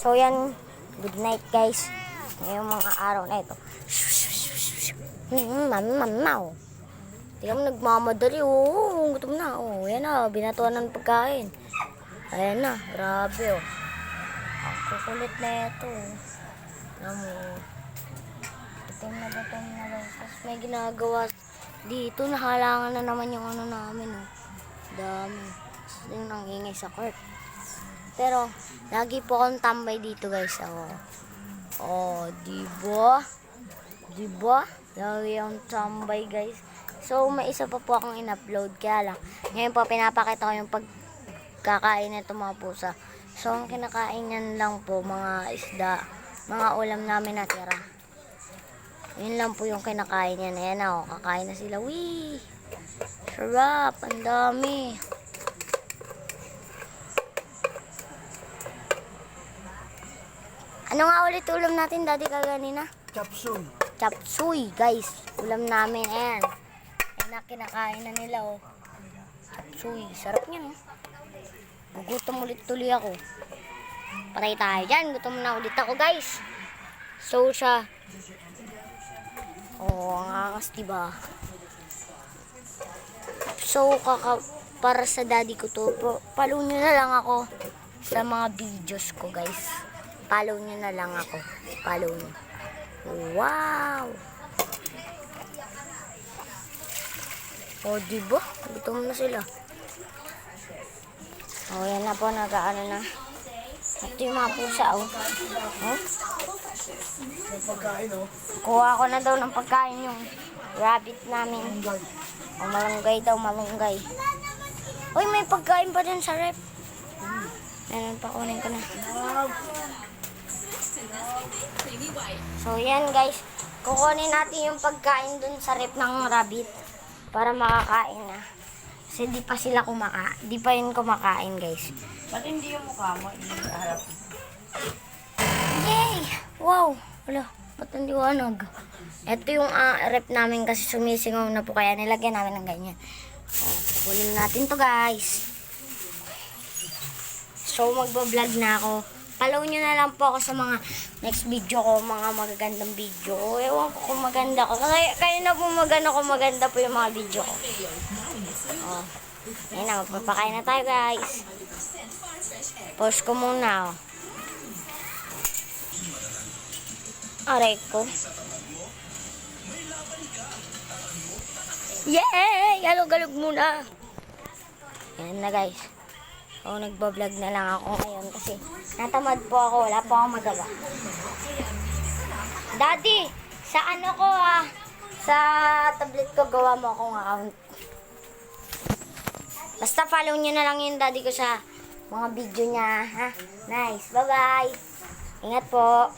So yan, good night guys. Ngayong mga araw na ito. Mamaw. Tingnan mo, nagmamadali. Oo, gutom na. Oo, yan na, binatuan ng pagkain. Ayan na, grabe oh. Ang kukulit na ito. Tingnan mo. Gutom na guys. Tapos may ginagawa dito. Nahalangan na naman yung ano namin oh. Dami. Tapos yung nangingay sa court. Pero, lagi po akong tambay dito guys. Oh, diba? Diba? Lagi akong tambay guys. So, may isa pa po akong in-upload. Kaya lang, ngayon po pinapakita ko yung pagkakain nito mga pusa. So, ang kinakain yan lang po, mga isda, mga ulam namin natira. Yun lang po yung kinakain yan. Ayan na, kakain na sila. Wee! Sarap! Ang dami! Ano nga ulit ulam natin, daddy, kaganina? Chapsuy. Chapsuy, guys. Ulam namin, ayan. Ayan na, kinakain na nila, oh. Chapsuy. Sarap niyan, oh. Gugutom ulit tuloy ako. Patay tayo dyan. Gutom na ulit ako, guys. So, siya. Oh, ang angas, diba? So, para sa daddy ko to, follow nyo na lang ako sa mga videos ko, guys. Follow nyo na lang ako. Follow nyo. Wow! O, diba? Gutom na sila. O, yan na po. Nag-ano na. Ito yung mga pusa, oh. Oh? May pagkain, oh. Kuha ko na daw ng pagkain yung rabbit namin. O, malunggay daw, malunggay. Uy, may pagkain pa din sa rep. Ayan, pakunin ko na. So, yan guys. Kukunin natin yung pagkain dun sa rep ng rabbit para makakain na. Kasi di pa sila di pa yun kumakain, guys. Ba't hindi yung mukha mo? Harap. Yay! Wow! Wala, ba't ang liwanag? Ito yung rep namin kasi sumisingaw na po kaya nilagyan namin ng ganyan. Kunin natin to, guys. So, magbablog na ako. Follow nyo na lang po ako sa mga next video ko, mga magagandang video. Ewan ko kung maganda ko. Kasi kayo na po maganda kung maganda po yung mga video ko. Oh. Ayan na, magpapakain na tayo guys. Pause ko muna. Oh. Aray ko. Yay! Galog-galog muna. Ayan na guys. So, nagbablog na lang ako ngayon kasi natamad po ako. Wala po akong magawa. Daddy, sa ano ko sa tablet ko gawa mo akong account. Basta follow nyo na lang yung daddy ko sa mga video niya. Ha? Nice. Bye-bye. Ingat po.